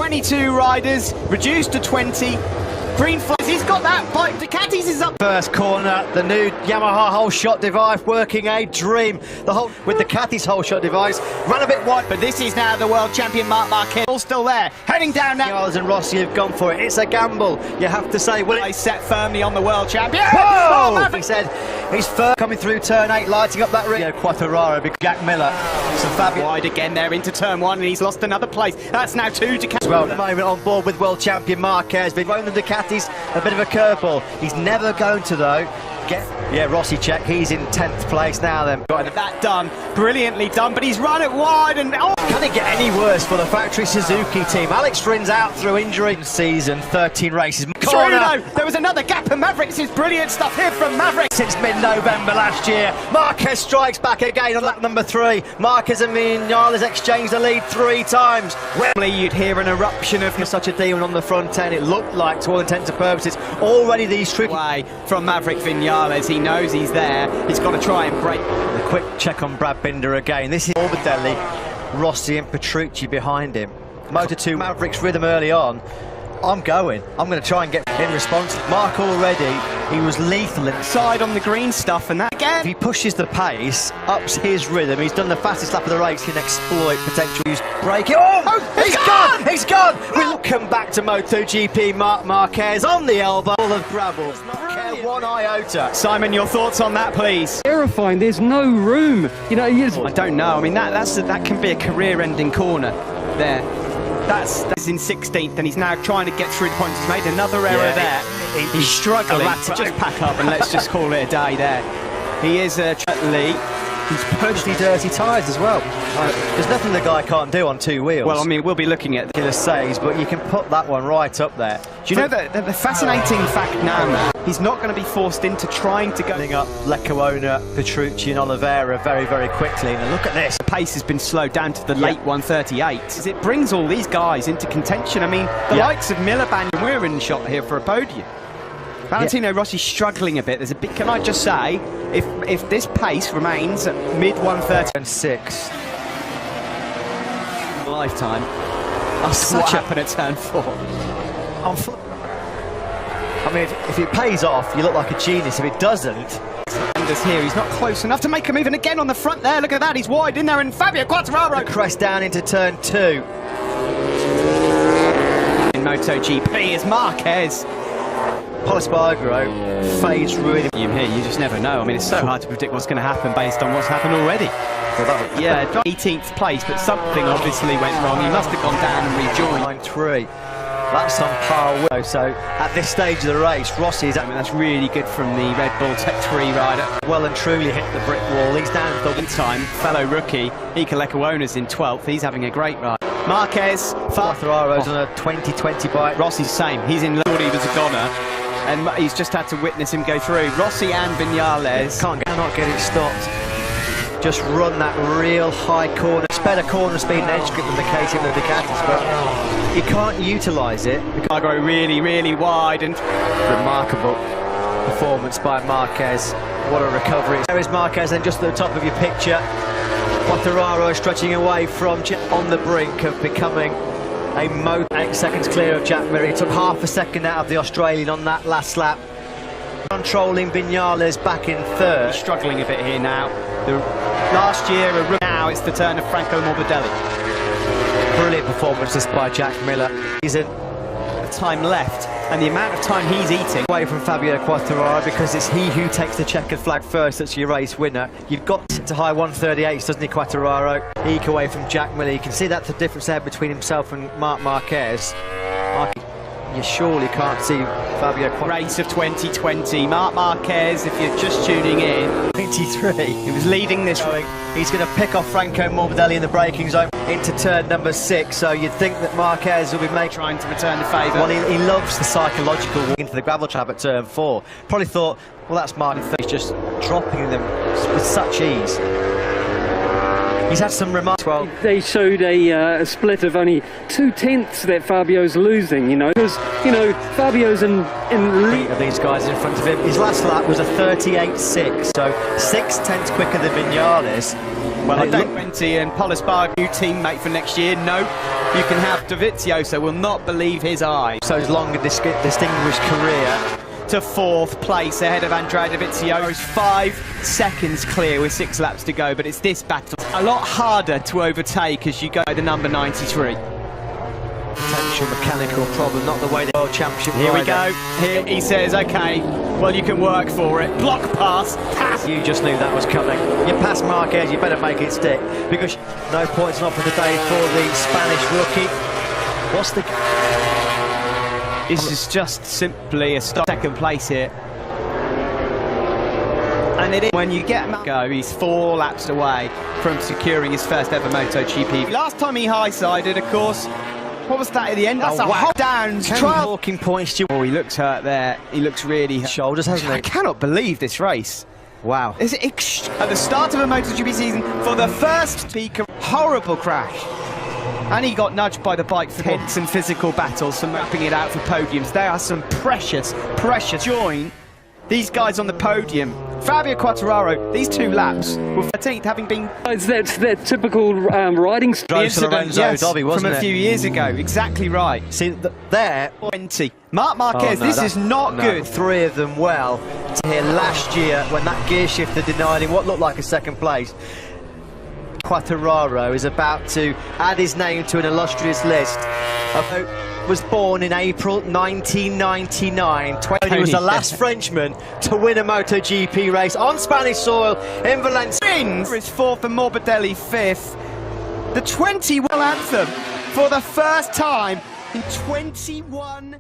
22 riders, reduced to 20. Green flags, he's got that bike. Ducati's is up. First corner, the new Yamaha whole shot device working a dream. The whole with Ducati's whole shot device ran a bit wide, But this is now the world champion Marc Marquez, all still there, heading down now. Spanyol and Rossi have gone for it. It's a gamble, you have to say. Will They it? set firmly on the world champion. Whoa! Oh, Maverick. He said he's first coming through turn 8, lighting up that ring. Quattararo, big Jack Miller, some Fabio. Wide again there into turn 1, and he's lost another place. That's now 2 Ducati. Well, at the moment on board with world champion Marquez, been throwing the Ducatis a bit of a curveball. He's never going to though Rossi check. He's in 10th place now then. Got that done, brilliantly done, but he's run it wide and Can it get any worse for the factory Suzuki team? Alex Rin's out through injury. Season 13 races. Corner. There was another gap, and Maverick's is brilliant stuff here from Maverick. Since mid-November last year, Marquez strikes back again on lap number 3. Marquez and Memanas exchanged the lead 3 times. Normally you'd hear an eruption of Such a demon on the front end. It looked like, to all intents and purposes, already these tricky. way from Maverick Vinales. He knows he's there. He's got to try and break. A quick check on Brad Binder again. This is Morbidelli, Rossi and Petrucci behind him. Moto 2 Maverick's rhythm early on. I'm going to try and get in response. Mark already, he was lethal Side on the green stuff, and that If again. he pushes the pace, ups his rhythm, he's done the fastest lap of the race, he can exploit potential use braking. He's gone! He's gone! Welcome back to MotoGP. Marc Marquez on the elbow, full of gravel. Not care one iota. Simon, your thoughts on that, please? Terrifying. There's no room. You know, I don't know. I mean, that can be a career-ending corner there. That's in 16th, and he's now trying to get through the points. He's made another error there. He's struggling. Just pack up and let's just call it a day there. He is Lee. He's punched his dirty tyres as well. There's nothing the guy can't do on 2 wheels. Well, I mean, we'll be looking at Killer saves, but you can put that one right up there. Do you know the fascinating fact now, he's not going to be forced into trying to go up Leccaona, Petrucci and Oliveira very, very quickly. And look at this. The pace has been slowed down to the late 138. It brings all these guys into contention. I mean, the likes of Miliband, we're in shot here for a podium. Valentino Rossi's struggling a bit. There's a bit. Can I just say, if this pace remains at mid 130 and 6. lifetime, that's what happened at turn 4. I mean, if it pays off, you look like a genius. If it doesn't, Anders here, he's not close enough to make a move, and again on the front there. Look at that, he's wide in there, and Fabio Quartararo crest down into turn 2. in MotoGP is Marquez. Polispargro fades really. Here, you just never know. I mean, it's so hard to predict what's going to happen based on what's happened already. Well, Yeah, 18th place, but something obviously went wrong. He must have gone down and rejoined. 9-3. That's on par with. So at this stage of the race, Rossi is. I mean, that's really good from the Red Bull Tech 3 rider. Well and truly hit the brick wall. He's down for In time, fellow rookie Iker Lecuona's in 12th. He's having a great ride. Marquez, Quartararo's on a 2020 bike. Rossi's the same. He's in. Thought he was a goner, and he's just had to witness him go through. Rossi and Vinales Cannot get it stopped. Just run that real high corner. It's better corner speed and edge grip than the case in the Ducatis, but you can't utilise it. Cargo really, really wide, and Remarkable performance by Marquez. What a recovery. There is Marquez, and just at the top of your picture, Quartararo stretching away from on the brink of becoming a Moto. 8 seconds clear of Jack Miller. He took half a second out of the Australian on that last lap. Controlling Vinales back in 3rd. struggling a bit here now. Last year, now it's the turn of Franco Morbidelli. Brilliant performance this by Jack Miller. He's in Time left, and the amount of time he's eating. away from Fabio Quartararo because it's he who takes the checkered flag first. That's your race winner. You've got to high 138, doesn't he, Quartararo? Eke away from Jack Miller. You can see that's the difference there between himself and Marc Marquez. You surely can't see Fabio Quartararo. Race of 2020, Marc Marquez, if you're just tuning in. 23. He was leading this. He's going to pick off Franco Morbidelli in the braking zone into turn number 6. So you'd think that Marquez will be Trying to return the favour. Well, he loves the psychological walk into the gravel trap at turn 4. Probably thought, well, that's Martin. He's just dropping them with such ease. He's had some remarks. Well, They showed a split of only 2/10 that Fabio's losing, you know, because, you know, Fabio's in these guys in front of him. His last lap was a 38.6, so 6/10 quicker than Vinales. Well, I don't Venti and Polisbarg, new teammate for next year. No, you can have Dovizioso will not believe his eyes. So his long and distinguished career. To fourth place ahead of Andrea Dovizioso. 5 seconds clear with 6 laps to go, but it's this battle a lot harder to overtake as you go to the number 93. Potential mechanical problem, not the way the World Championship. Here we go. Here he says, okay, well, you can work for it. Block pass. You just knew that was coming. You pass Marquez, you better make it stick, because no points off of the day for the Spanish rookie. What's the... This is just simply a second place here. And it is when you get him go, he's 4 laps away from securing his first ever MotoGP. Last time he high-sided, of course, what was that at the end? That's a hot down trial. Talking points. Oh, he looks hurt there. He looks really hurt. Shoulders, hasn't he? I cannot believe this race. Wow. Is it at the start of a MotoGP season for the first peak of horrible crash? And he got nudged by the bike for hits and physical battles for mapping it out for podiums. There are some precious join these guys on the podium. Fabio Quartararo, these 2 laps were 13th, having been... It's that typical riding style. The incident, yes, Dobby, wasn't from a few years ago. Exactly right. See, there... 20. Marc Marquez, this is not good. 3 of them well. Here last year, when that gear shifter denied him what looked like a second place, Quartararo is about to add his name to an illustrious list. Was born in April 1999. He was the last Frenchman to win a MotoGP race on Spanish soil in Valencia. Wins is 4th and Morbidelli 5th. The 21 anthem for the first time in 21